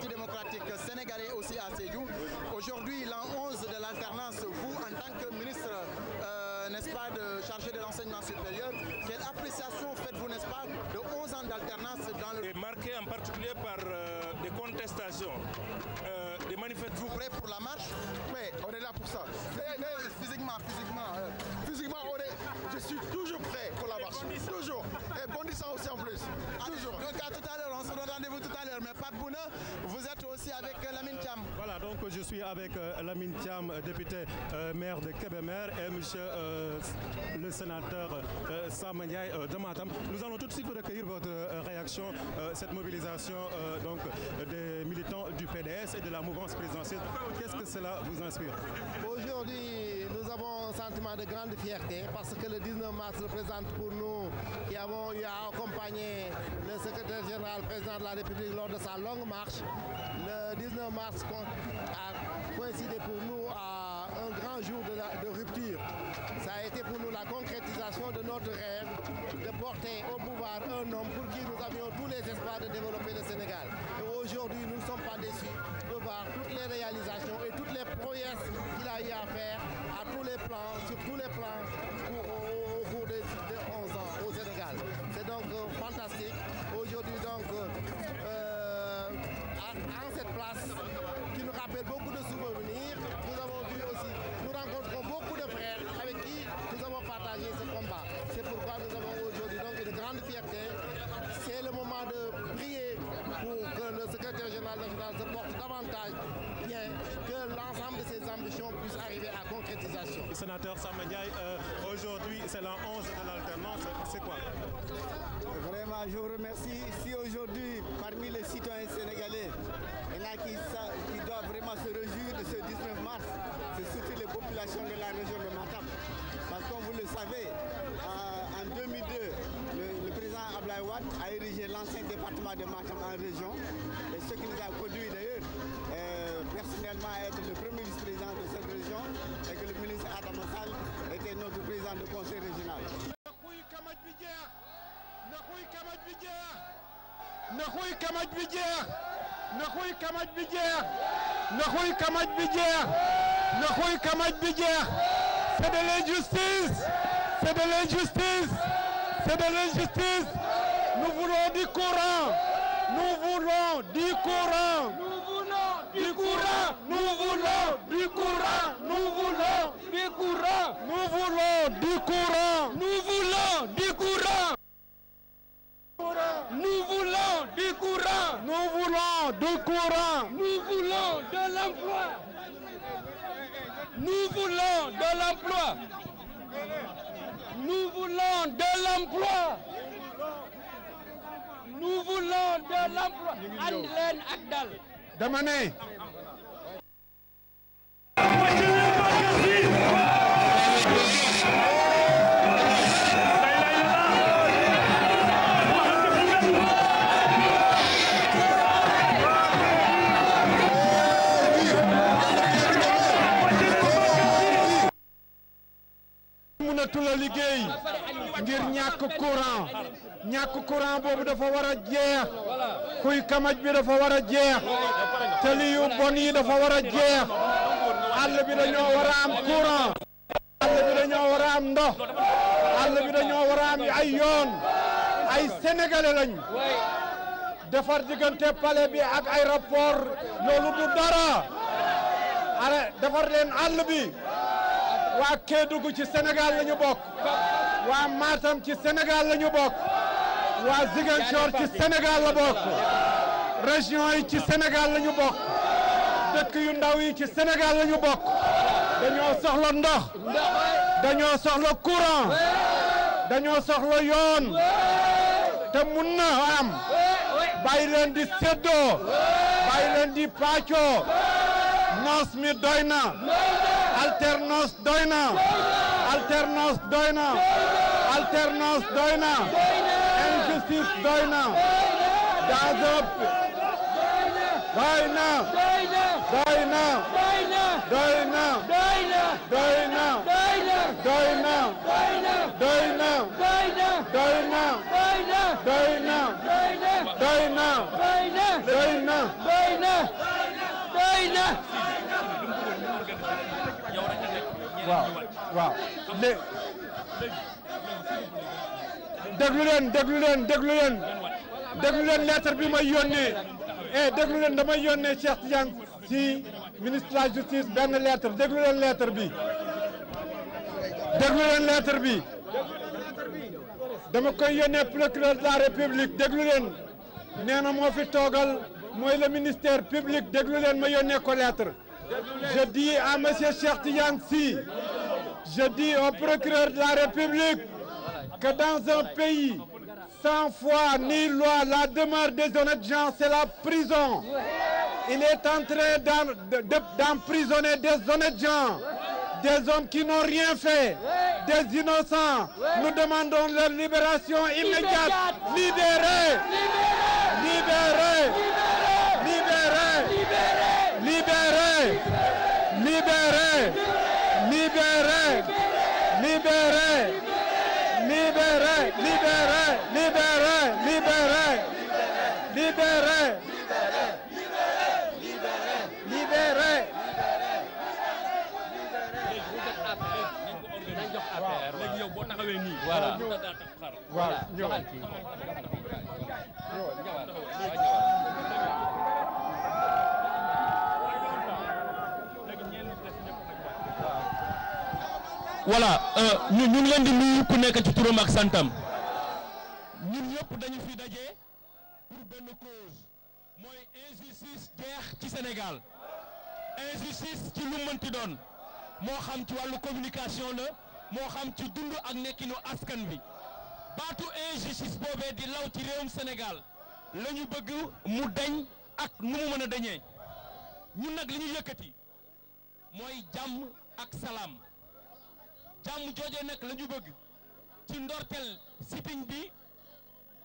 Parti démocratique sénégalais aussi à Sédhiou. Aujourd'hui, l'an 11 de l'alternance, vous, en tant que ministre, n'est-ce pas, chargé de l'enseignement supérieur, quelle appréciation faites-vous, n'est-ce pas, de 11 ans d'alternance dans le... Et marqué en particulier par des contestations, des manifestations. Vous prêts pour la marche? Oui, on est là pour ça. Physiquement. Physiquement, je suis toujours prêt pour la marche. Toujours. Et bondissant aussi en plus. Toujours. Donc à tout à l'heure, on se donne rendez-vous tout à l'heure. Mais Pape Bouna, vous êtes aussi avec Lamine Thiam. Voilà, donc je suis avec Lamine Thiam, député maire de Kébémer, et monsieur le sénateur Sam Ndiaye de Matam. Nous allons tout de suite recueillir votre réaction, cette mobilisation donc des militants du PDS et de la mouvance présidentielle. Qu'est-ce que cela vous inspire? Aujourd'hui, nous avons un sentiment de grande fierté parce que le 19 mars représente pour nous qui avons eu à accompagner le secrétaire général président de la République lors de sa longue marche. Le 19 mars a coïncidé pour nous à un grand jour de rupture. Ça a été pour nous la concrétisation de notre rêve de porter au pouvoir un homme pour qui nous avions tous les espoirs de développer le Sénégal. Et aujourd'hui, nous ne sommes pas déçus de voir toutes les réalisations et toutes les prouesses qu'il a eu à faire à tous les plans, sur tous les plans au cours des 11 ans au Sénégal. C'est donc fantastique. Aujourd'hui, donc, en cette place qui nous rappelle beaucoup de souvenirs, nous avons vu aussi, nous rencontrons beaucoup de frères avec qui nous avons partagé ce combat. C'est pourquoi nous avons aujourd'hui donc une grande fierté. C'est le moment de prier pour que le secrétaire général national se porte davantage bien, que l'ensemble de ses ambitions puissent arriver à concrétisation. Sénateur Sam Ndiaye, aujourd'hui c'est l'an 11 de l'alternance, c'est quoi? Vraiment, je vous remercie. Si aujourd'hui, parmi les citoyens sénégalais, il y en a qui doivent vraiment se réjouir de ce 19 mars, c'est surtout les populations de la région de Matam. Parce que comme vous le savez, en 2002, le président Abdoulaye Wade a érigé l'ancien département de Matam en région, et ce qui nous a conduit d'ailleurs personnellement à être le premier vice-président de cette région, et que le ministre Adam Sall était notre président du conseil régional. C'est de l'injustice, c'est de l'injustice, c'est de l'injustice. Nous voulons du courant, nous voulons du courant, nous voulons du courant, nous voulons du courant, nous voulons du courant, nous voulons du courant, nous voulons du courant. Nous voulons du courant, nous voulons du courant, nous voulons de l'emploi, nous voulons de l'emploi, nous voulons de l'emploi, nous voulons de l'emploi. And leen ak dal. Dama ne. mënatu la liggéey ngir ñàkk courant boobu dafa war a jeex kuy kamaj bi dafa war a jeex tali yu bon yi dafa war a jeex àll bi dañoo war a am courant àll bi dañoo war a am ndox àll bi dañoo war a am ay yoon ay sénégalais lañ defar diggante palais bi ak aéroport loolu du dara are defar leen àll bi waa Kédougou ci Sénégal la ñu bokk waa Matam ci Sénégal la ñu bokk waa Ziguinchor ci Sénégal la bokk région yi ci Sénégal la ñu bokk dëkk yu ndaw yi ci Sénégal la ñu bokk dañoo soxla ndox dañoo soxla courant dañoo soxla yoon te mun na am bàyyi leen di séddoo bàyyi leen di pàccoo noos mi doy na alternance doy na alternance doy na alternance doy na injustice doy na doy na doy na doy na doy na doy na doy na doy na doy na doy na doy na doy na waaw déglu leen lettre bi may yónnee déglu leen damay yónnee Cheikh Tidiane ci ministre de la justice benn lettre déglu leen lettre bi dama koy yónnee procureur de la république déglu leen nee na moo fi toogal mooy le ministère public déglu leen ma yónnee ko lettre je dis à monsieur Cheikh Tidiane Sy je dis au procureur de la république que dans un pays sans foi ni loi, la demeure des honnêtes gens, c'est la prison. Il est en train d'emprisonner des honnêtes gens, des hommes qui n'ont rien fait, des innocents. Nous demandons leur libération immédiate. Libérez! Libérez! Libérez! Libérez! Libérez! Libérez! Libérez! Libérez, libérez, libérez, libérez, libérez, libérez, voilà ñu ngi leen di nuyu ku nekk ci turam ak santam ñun ñëpp dañu fi daje pour benn cause mooy injustice jeex ci Sénégal injustice ci lu mënti doon moo xam ci wàllu communication la moo xam ci dund ak nekkinu askan bi baatu injustice boobee di law ci réewum Sénégal la ñu bëgg mu dañ ak nu mu mën a dañee ñun nag li ñu yëkkati mooy jàmm ak salaam. jàmm jooje nag la ñu bëgg ci ndorteel sitting bi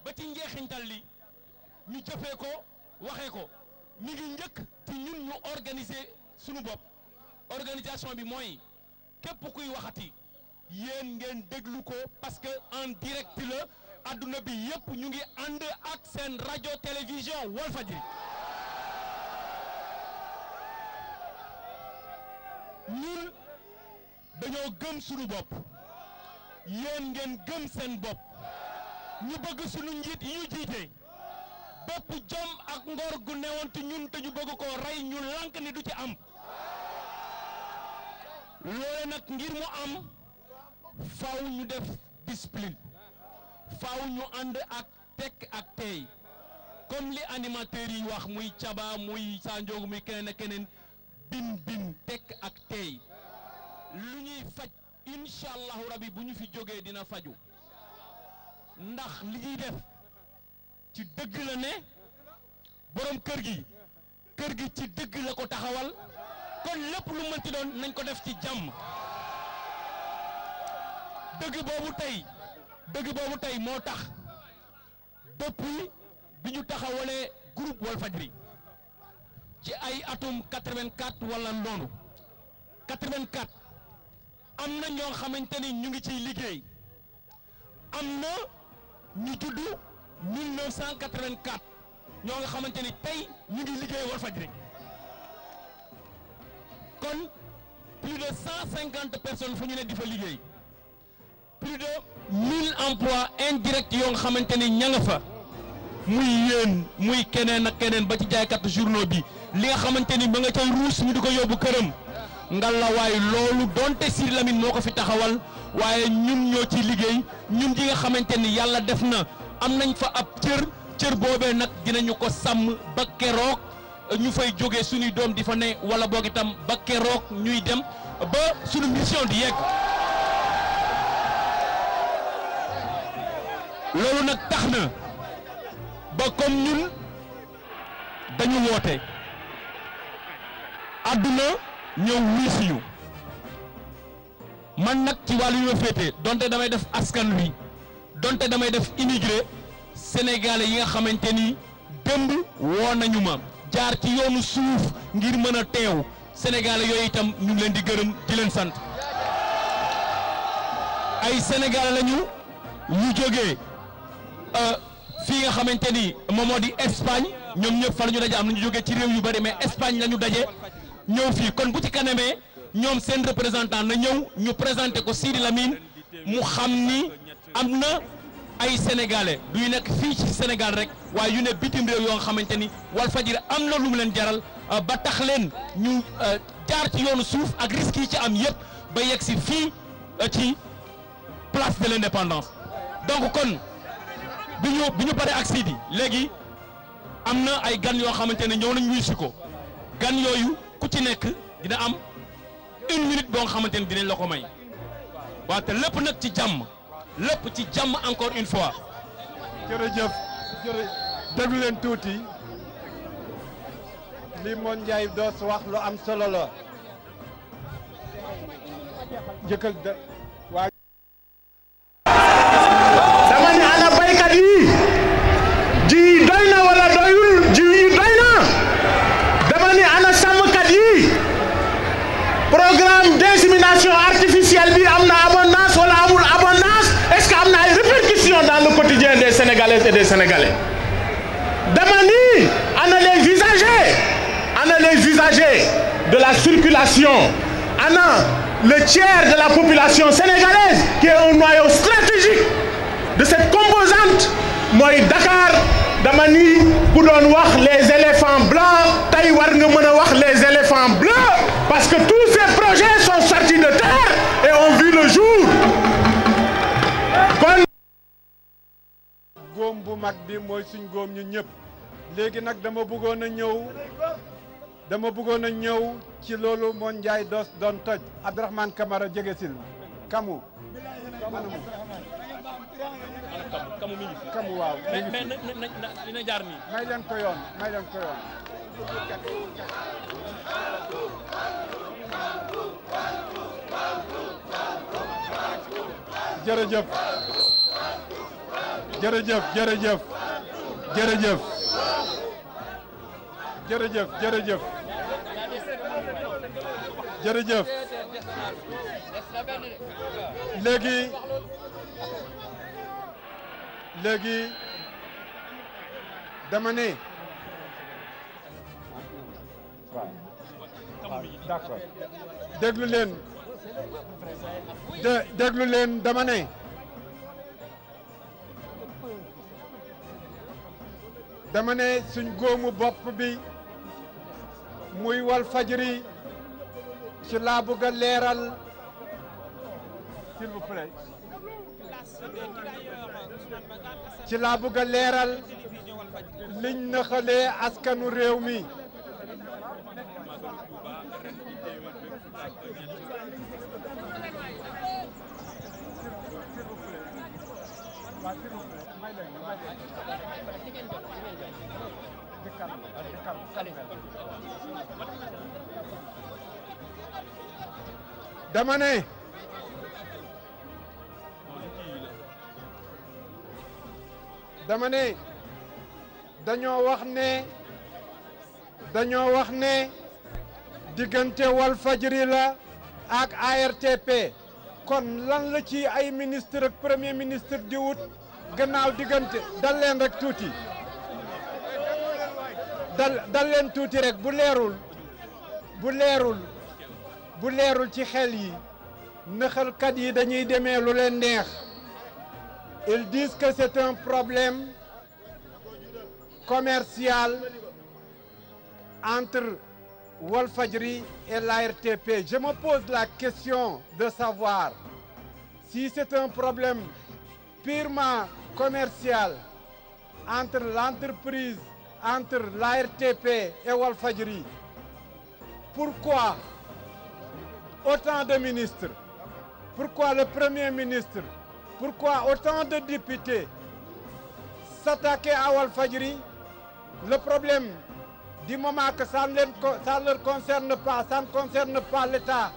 ba ci njeexintal li ñu jëfee ko waxee ko mi ngi njëkk ci ñun ñu organiser sunu bopp organisation bi mooy képp kuy waxati yéen ngeen déglu ko parce que en direct la adduna bi yépp ñu ngi ànd ak seen rajo télévision Walfadjri ñun dañoo gëm sunu bopp yéen ngeen gëm seen bopp ñu bëgg sunu njiit yi ñu jiite bépp jom ak ngor gu newoon ci ñun te ñu bëgg koo rey ñu lank ni du ci am loole nag ngir mu am faaw ñu def discipline faaw ñu ànd ak tekk ak tey comme li animateurs yi wax muy Caba muy Sanjoogu muy keneen ak keneen bin tekk ak tey lu ñuy faj incha allahu rabi bu ñu fi jógee dina faju ndax li ñuy def ci dëgg la ne borom kër gi ci dëgg la ko taxawal kon lépp lu mënti doon nañ ko def ci jàmm dëgg boobu tey moo tax depuis bi ñu taxawalee groupe Walfadjri ci ay atum 84 wala noonu 84 am na ñoo xamante ni ñu ngi ciy liggéey am na ñu judd 1984 ñoo nga xamante ni tey ñu ngi liggéey Walfadjri kon plus de 150 personnes fu ñu ne di fa liggéey plus de 1000 emplois indirects yoo nga xamante ni ña nga fa muy yéen muy keneen ak keneen ba ci jaaykat journaux bi li nga xamante ni ba nga cay ruus ñu di ko yóbbu këram ngalawaay loolu donte Sidy Lamine moo ko fi taxawal waaye ñun ñoo ci liggéey ñun ji nga xamante ni yàlla def na am nañ fa ab cër boobee nag dinañu ko sàmm ba keroog ñu fay jógee suñuy doom di fa ne wala boog itam ba keroog ñuy dem ba suñu mission di yegg loolu nag tax na ba comme ñun dañu woote àdduna ñëw wiis ñu man nag ci wàllu yu ma féete donte damay def askan wi donte damay def immigré sénégalais yi nga xamante ni démb woo nañu ma jaar ci yoonu suuf ngir mën a teew sénégalais yooyu itam ñu ngi leen di gërëm di leen sant ay sénégalais lañu ñu jógee fii nga xamante ni moom moo di Espagne ñoom ñëpp fa la ñu daje am na ñu jógee ci réew yu bari mais Espagne la ñu daje ñëw fii kon bu ci kanamee ñoom seen représentant na ñëw ñu présenté ko Sidi Lamine mu xam ni am na ay sénégalais duy nekk fii ci Sénégal rek waaye yu ne bitim réew yoo nga xamante ni Walfadjri am na lu mu leen jaral ba tax leen ñu jaar ci yoonu suuf ak risques yi ci am yëpp ba yegg si fii ci place de l'indépendance. donc kon bi ñu paree ak Sidi léegi am na ay gan yoo xamante ne ñëw nañ wuyu si ko gan yooyu ku ci nekk dina am 1 minute boo nga xamante ne dinañ la ko may waaw te lépp nag ci jàmm lépp ci jàmm encore une fois. jërëjëf déglu leen tuuti li Mon Ndiaye Doss wax lu am solo la jëkkal de waa dama ne ana baykat yi ji doy na wala doyul ji yi doy na dama ne ana sàmmkat yi programme d'insémination artificielle bi am na abondance wala amul abondance est-ce que am na ay répercussions dans le quotidien des Sénégalaises et des Sénégalais dama ni ana les usagers de la circulation ana le tiers de la population sénégalaise qui est un noyau stratégique de cette composante mooy Dakar dama ni ku doon wax les éléphants blancs tey war nga mën a wax les éléphants bleus parce que tous ces projets sont sortis de terre et ont vu le jour kon góom bu mag bi mooy suñ góom ñu ñëpp léegi nag dama bëggoon a ñëw ci loolu Mon Ndiaye Doss doon toj Abdourahmane Camara jege sil kamu kamu waaw mais na jaar nii. may leen ko yoon jërëjëf léegi dama ne d'accord déglu leen dama ne suñ góomu bopp bi muy Walfadjri ci laa bëgg a leeral s'il vous plaît ci laa bëgg a leeral liñ naxalee askanu réew mi dama ne dañoo wax ne diggante Walfadjri la ak ARTP kon lan la ci ay ministre ak premier ministre di wut gannaaw diggante dal leen rek tuuti dal leen tuuti rek bu leerul ci xel yi naxalkat yi dañuy demee lu leen neex ils disent que c'est un problème commercial entre Walfadjri et l'ARTP. Je me pose la question de savoir si c'est un problème purement commercial entre l'entreprise, entre l'ARTP et Walfadjri. Pourquoi autant de ministres? Pourquoi le Premier ministre? Pourquoi autant de députés s'attaquer à Walfadjri? Le problème, du moment que ça ne leur concerne pas, ça ne concerne pas l'État,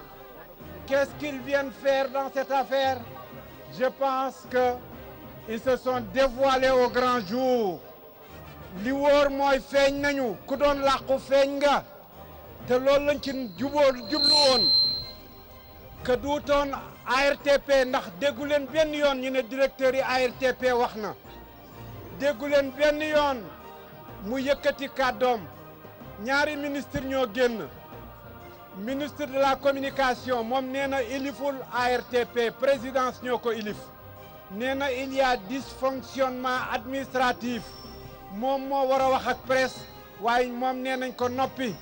qu'est-ce qu'ils viennent faire dans cette affaire? Je pense qu'ils se sont dévoilés au grand jour. li wóor mooy feeñ nañu ku doon làqu feeñ nga te loolu lañ ci jublu woon que duutoon ARTP ndax déggu leen benn yoon ñu ne directeur yi ARTP wax na déggu leen benn yoon mu yëkkati kàddoom ñaari ministre ñoo génn ministre de la communication moom nee na iliful ARTP présidence ñoo ko ilif nee na il y a dysfonctionnement administratif moom moo war a wax ak presse waaye moom nee nañ ko noppi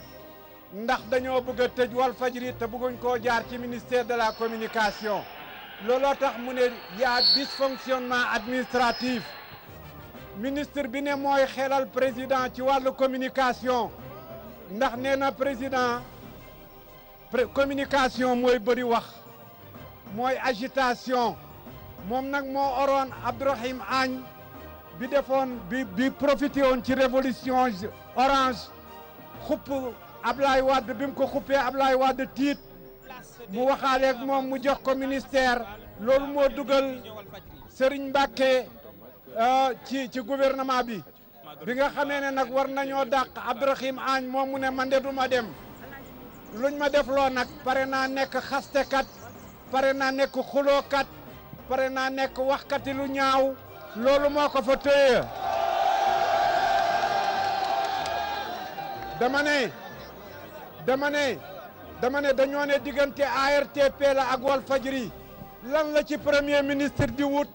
ndax dañoo bëgg a tëj Walfadjri te bëgguñ koo jaar ci ministère de la communication looloo tax mu ne y a dysfonctionnement administratif ministre bi ne mooy xelal président ci wàllu communication ndax nee na président communication mooy bëri wax mooy agitation moom nag moo oroon Abdourahim Agne bi defoon bi profité woon ci révolution orange xupp Ablaye Wade bi mu ko xuppee Ablaye Wade tiit mu waxaaleeg moom mu jox ko ministère loolu moo dugal Serigne Mbacké ci gouvernement bi nga xamee ne nag war nañoo dàq Abdourahim Agne moom mu ne man de duma dem luñ ma def loo nag pare naa nekk xastekat pare naa nekk xulookat pare naa nekk waxkati lu ñaaw loolu moo ko fa téye dama ne dañoo ne diggante ARTP la ak Walfadjri lan la ci premier ministre di wut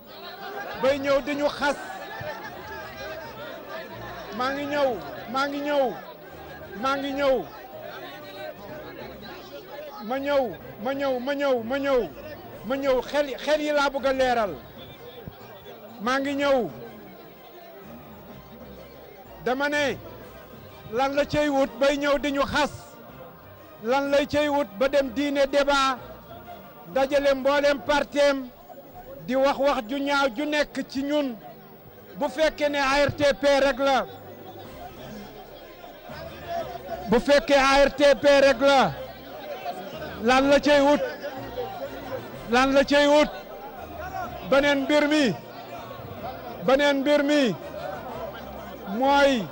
bay ñëw di ñu xas maa ngi ñëw xel yi laa bëgg a leeral maa ngi ñëw dama ne lan la cey wut bay ñëw di ñu xas lan lay cey wut ba dem diine débat dajale mboolem parteem di wax ju ñaaw ju nekk ci ñun bu fekkee ne ARTP rek la bu fekkee ARTP rek la lan la cey wut beneen mbir mi mooy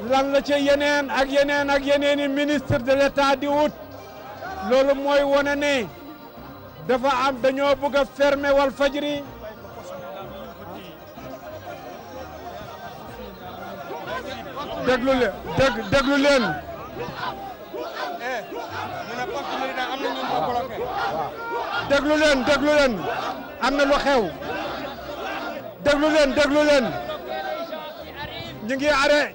lan la ca yeneen ak yeneeni ministre de l'État di wut loolu mooy wone ne dafa am dañoo bëgg a fermer Walfadjri déglu leen am na lu xew déglu leen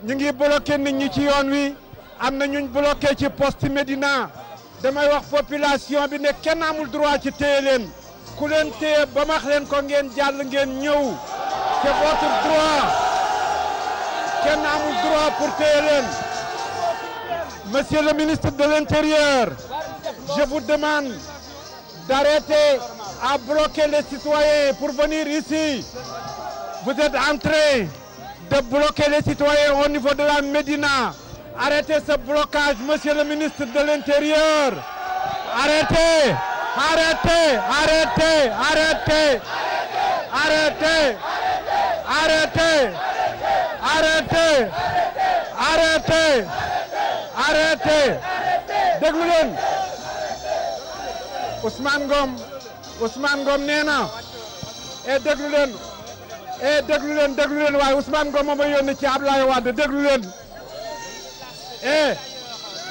ñu ngi bloqué nit ñi ci yoon wi am na ñuñ bloqué ci poste Médina damay wax population bi ne kenn amul droit ci téye leen ku leen téye ba max leen ko ngeen jàll ngeen ñëw c'est votre droit kenn amul droit pour téye leen. Monsieur le ministre de l'Intérieur, je vous demande d'arrêter à bloquer les citoyens pour venir ici. Vous êtes en train de bloquer les citoyens au niveau de la Médina. Arrêtez ce blocage, monsieur le ministre de l'Intérieur. Arrêtez, arrêtez, arrêtez, arrêtez, arrêtez, arrêtez, arrêtez, arrêtez, arrêtez. déglu leen Ousmane Ngom nee na déglu leen waaye Ousmane Ngom moom a yónni ci Ablaye Wade déglu leen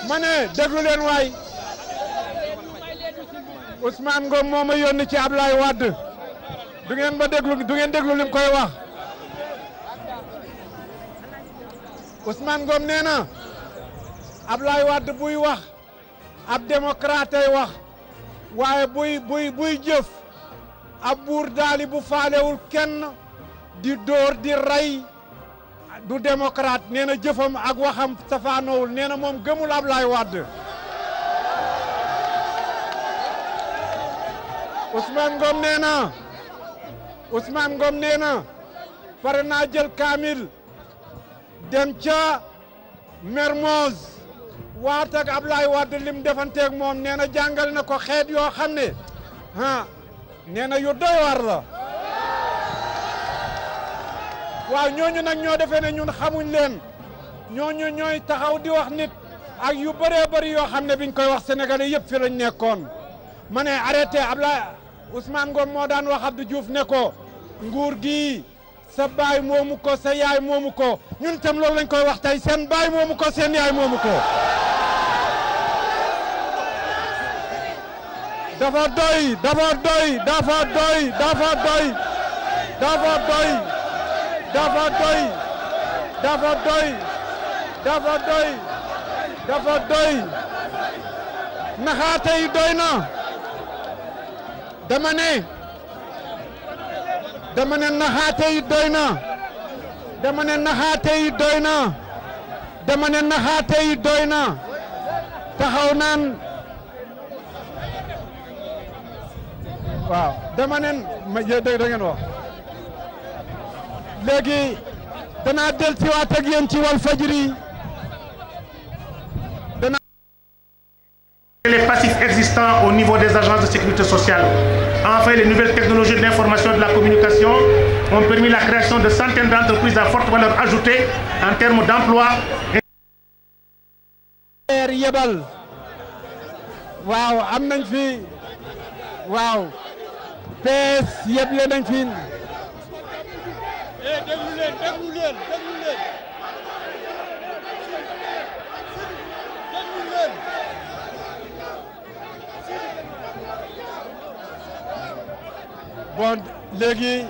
ma ne déglu leen waay Ousmane Ngom moom a yónni ci Ablaye Wade du ngeen déglu lim koy wax Ousmane Ngom nee na Ablaye Wade buy wax ab démocrate ay wax waaye buy jëf ab buur daali bu faalewul kenn di dóor di rey du démocrate nee na jëfam ak waxam safaanoowul nee na moom gëmul Ablaye Wade Ousmane Ngom nee na pare naa jël kaamil dem ca Mermoz waat ak Ablaye Wade lim defanteeg moom nee na jàngal na ko xeet yoo xam ne nee na yu doy war la waaw ñooñu nag ñoo defee ne ñun xamuñ leen ñooñu ñooy taxaw di wax nit ak yu bëree bëri yoo xam ne biñ koy wax sénégalais yëpp fi lañ nekkoon ma ne arrêté Ablaye Ousmane Ngom moo daan wax Abdou Diouf ne ko nguur gi sa baay moomu ko sa yaay moomu ko ñun tam loolu lañ koy wax tey seen baay moomu ko seen yaay moomu ko dafa doy dafa doy dafa doy dafa doy dafa doy dafa doy dafa doy dafa doy dafa doy naxaate yi doy na dama ne naxaate yi doy na dama ne naxaate yi doy na dama ne naxaate yi doy na taxaw naan waaw dama ne ma da ngeen wax léegi danaa dellusiwaat ak yéen ci Walfadjri les passifs existants au niveau des agences de sécurité sociale. Enfin, les nouvelles technologies de l'information et de la communication ont permis la création de centaines d'entreprises à forte valeur ajoutée en termes d'emploi. Yebal waaw am nañ fi waaw PS yeble nañ fi déglu leen bon léegi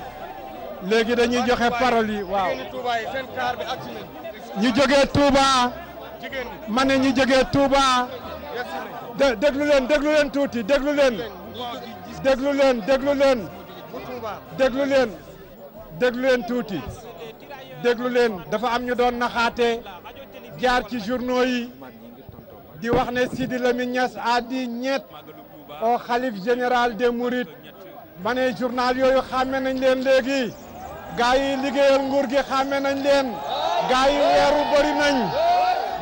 dañuy joxe parole yi waaw ñu jógee Touba ma ne ñu jógee Touba déglu leen tuuti déglu leen tuuti déglu leen dafa am ñu doon naxaate jaar ci journaux yi di wax ne Sidi Lamine Niass a dit niet au khalife général des Mourides ma ne journal yooyu xàmme nañ leen léegi gaa yi liggéeyal nguur gi xàmme nañ leen gaa yi weeru bëri nañ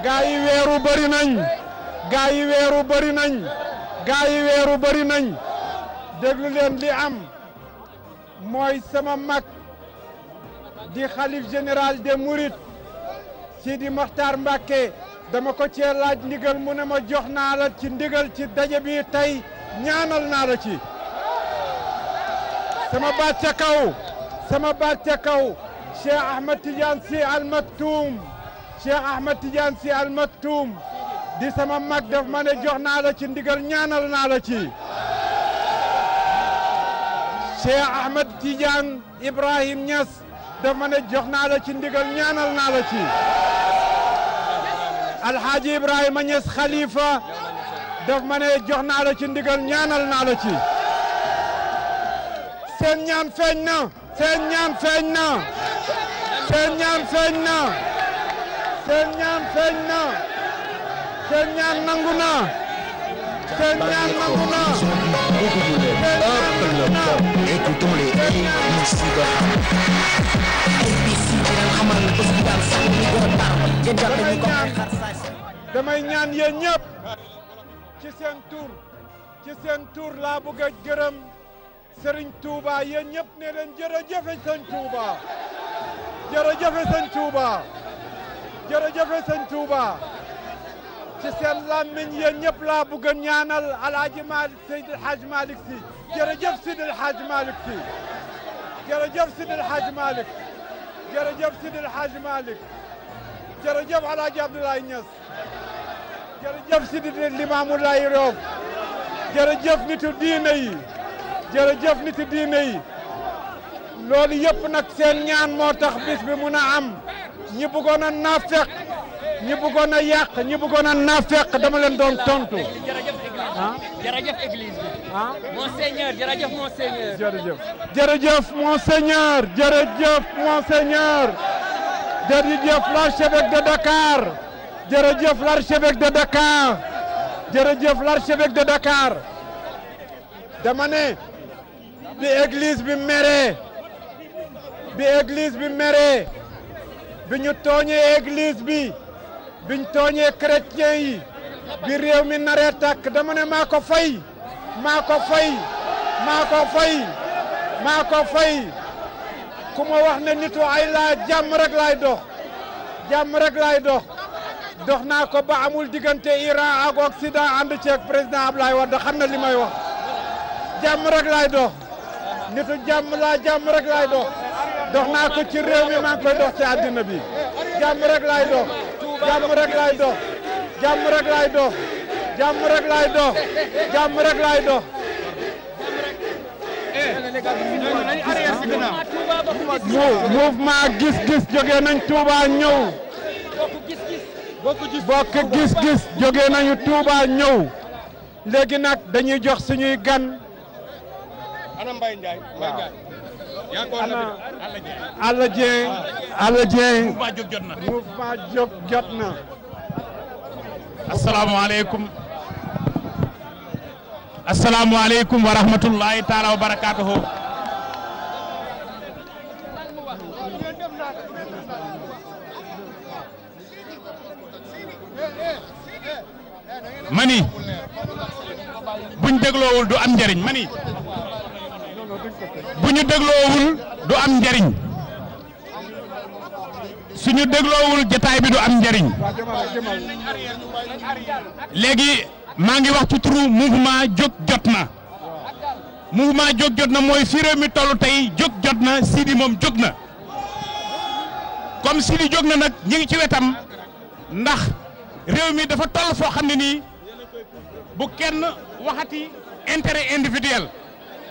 gaa yi weeru bëri nañ gaa yi weeru bëri nañ gaa yi weeru bëri nañ déglu leen li am mooy sama mag di xalif général des Mourides Sidi Mokhtar Mbacké dama ko cee laaj ndigal mu ne ma jox naa la ci ndigal ci daje bi tey ñaanal naa la ci sama baat ca kaw Cheikh Ahmed Tidiane Sy Al Maktoum Cheikh Ahmed Tidiane Sy Al Maktoum di sama mag daf ma ne jox naa la ci ndigal ñaanal naa la ci Cheikh Ahmed Tidiane Ibrahim Niass daf ma ne jox naa la ci ndigal ñaanal naa la ci Alhaji Ibrahima Niass Khalifa daf ma ne jox naa la ci ndigal ñaanal naa la ci seen ñaan feeñ na seen ñaan feeñ na seen ñaan feeñ na seen ñaan feeñ na seen ñaan nangu na seen ñaan nangu na écoutons les ici damay ñaan yéen ñëpp ci seen tur laa bëgg a gërëm Serigne Touba yéen ñëpp ne leen jërëjëfe Sëñ Touba jërëjëfe Sëñ Touba jërëjëfe Sëñ Touba ci seen làmmiñ yéen ñëpp laa bëgg a ñaanal Alaaji Malick Seydil Hadj Malick Sy jërëjëf Seydil Hadj Malick Sy jërëjëf Seydil Hadj Malick jërëjëf Seydil Hadj Malick jërëjëf Alaaji Abdoulaye Niass jërëjëf Sidi Limamou Laye Roof jërëjëf nitu diine yi jërëjëf nitu diine yi loolu yëpp nag seen ñaan moo tax bis bi mun a am ñi bëggoon a naafeq ñi bëggoon a yàq ñi bëggoon a naafeq dama leen doon tontu. jërëjëf église bi. Monseigneur jërëjëf Monseigneur. jërëjëf Monseigneur jërëjëf Monseigneur jërëjëf l'archevêque de Dakar jërëjëf l'archevêque de Dakar jërëjëf l'archevêque de Dakar dama ne bi église bi meree bi ñu tooñee église bi biñ tooñee chrétien yi bi réew mi naree tàkk dama ne maa ko fay ku ma wax ne nitu ay laa jàmm rek laay dox dox naa ko ba amul diggante Iran ak Occident ànd ceeg président Ablaye Wade xam na li may wax jàmm rek laay dox nitu jàmm rek laay dox naa ko ci réew mi maa ngi koy dox ci àddina bi jàmm rek laay dox jàmm rek laay dox jàmm rek laay dox jàmm rek laay dox jàmm rek laay dox mouvement gis-gis jóge nañ Touba ñëw. bokk gis-gis jóge nañu Touba ñëw. léegi nag dañuy jox suñuy gan. ana Mbaye Ndiaye. Alla Dieng. Alla Dieng. mouvement jóg jot na. asalaamaaleykum. asalaamaaleykum wa rahmatullahi taala wa barakaatuhu. mani buñ dégloowul du am njariñ mani bu ñu dégloowul du am njariñ suñu dégloowul jotaay bi du am njariñ léegi maa ngi wax ci turu mouvement jóg jot na mouvement jóg jot na mooy fi réew mi tollu tey jóg jot na Sidi moom jóg na comme Sidi jóg na nag ñi ngi ci wetam ndax réew mi dafa toll foo xam ne nii bu kenn waxati intérêt individuel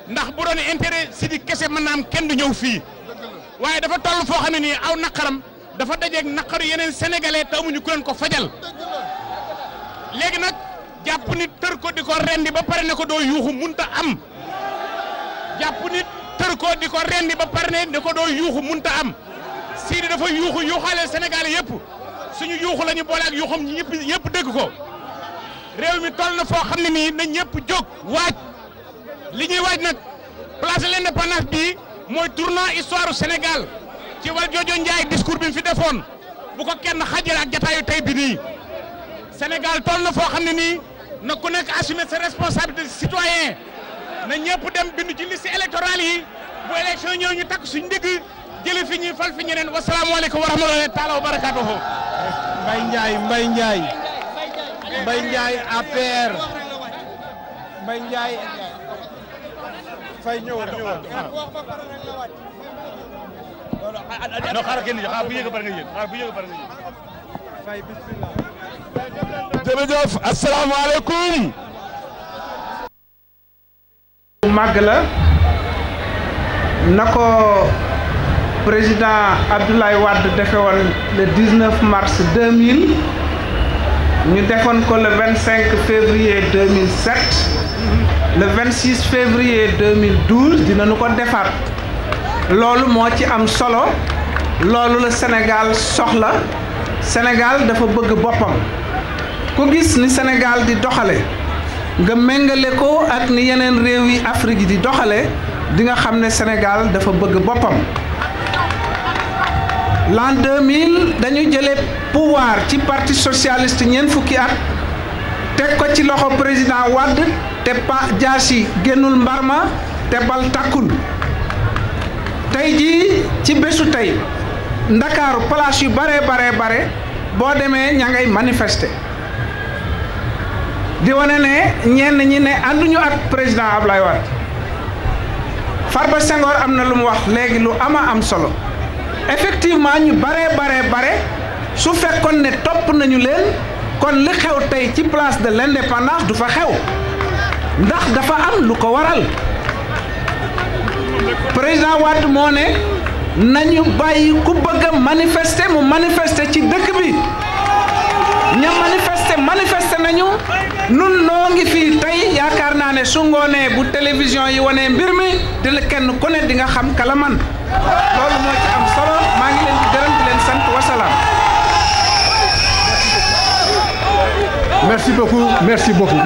ndax bu doon intérêt Sidi kese mën naa am kenn du ñëw fii waaye dafa toll foo xam ne nii aw naqaram dafa dajeeg naqaru yeneen sénégalais te amuñu ku leen ko fajal léegi nag jàpp nit tër ko di ko rendi ba pare ne ko doo yuuxu munta am jàpp nit tër ko di ko rendi ba pare ne ko doo yuuxu munta am Sidi dafa yuuxu yuuxaale sénégalais yëpp suñu yuuxu la ñu boole ak yuuxam ñëpp dégg ko réew mi toll na foo xam ne nii na ñëpp jóg waaj li ñuy waaj nag place de l'indépendance bii mooy tournant histoire du Sénégal ci Valdiodio Ndiaye discours bi mu fi defoon bu ko kenn xajale ak jataayu tey bi nii Sénégal toll na foo xam ne nii na ku nekk assumer sa responsabilité citoyen na ñëpp dem bindu ci liste électorale yi bu élection ñëw ñu takk suñu ndigg jële fi ñuy fal fi ñeneen wasalaamaaleykum wa rahmatullahi taala wa barakatuhu. Mbaye Ndiaye APR Mbaye Ndiaye fay ñëwal non xaaral kenn xaaral bu yëg bari nga yëg xaaral bu yëg bari nga yëg fay bismillah. jërëjëf asalaamaaleykum. màgg la na ko président Abdoulaye Wade defe woon le 19 mars 2000 ñu defoon ko le 25 février 2007 le 26 février 2012 dinañu ko defaat loolu moo ci am solo loolu la Sénégal soxla Sénégal dafa bëgg boppam ku gis ni Sénégal di doxale nga méngale ko ak ni yeneen réew yi Afrique yi di doxale di nga xam ne Sénégal dafa bëgg boppam l'an 2000 dañu jëlee pouvoir ci parti socialiste ñeent fukki at teg ko ci loxo président Wade te jaasi génnul mbarma te bal takkul tey jii ci bésu tey Ndakaaru place yu bare boo demee ña ngay manifester di wane ne ñenn ñi ne ànduñu ak président Ablaye Wade Farba Senghor am na lu mu wax léegi lu am solo effectivement ñu bare su fekkoon ne topp nañu leen kon li xew tey ci place de l'indépendance du fa xew ndax dafa am lu ko waral président Wade moo ne nañu bàyyi ku bëgg a manifester mu manifester ci dëkk bi ña manifester nañu nun noo ngi fii tey yaakaar naa ne su ngoonee bu télévision yi wanee mbir mi dina kenn ku ne di nga xam kala man loolu moo ci am solo maa ngi leen di gërëm di leen sant wasalaam. Merci beaucoup.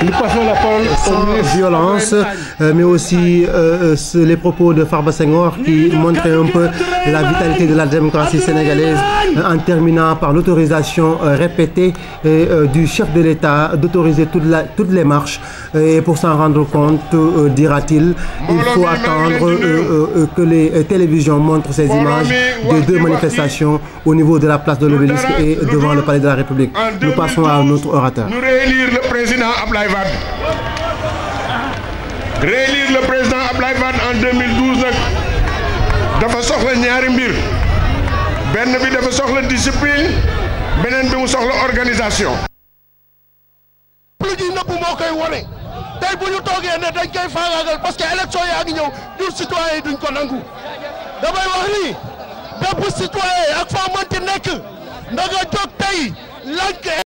Nous passons la parole sans violence, mais aussi les propos de Farba Senghor qui montraient un peu la vitalité de la démocratie sénégalaise en terminant par l'autorisation répétée du chef de l'État d'autoriser toutes les marches. Et pour s'en rendre compte, dira-t-il, il faut attendre que les télévisions montrent ces images des deux manifestations au niveau de la place de l'Obélisque et devant le palais de la République. Nous passons à notre orateur. Nous réélire le président Ablaye Wade. Réélire le président Ablaye Wade en 2012 nag dafa soxla ñaari mbir benn bi dafa soxla discipline beneen bi mu soxla organisation. lu ñuy nëbb moo koy wone tey bu ñu toogee ne dañ koy faagaagal parce que élection yaa ngi ñëw ñun citoyen yi duñ ko nangu damay wax ni bépp citoyen ak foo mënti nekk na nga jóg tey lank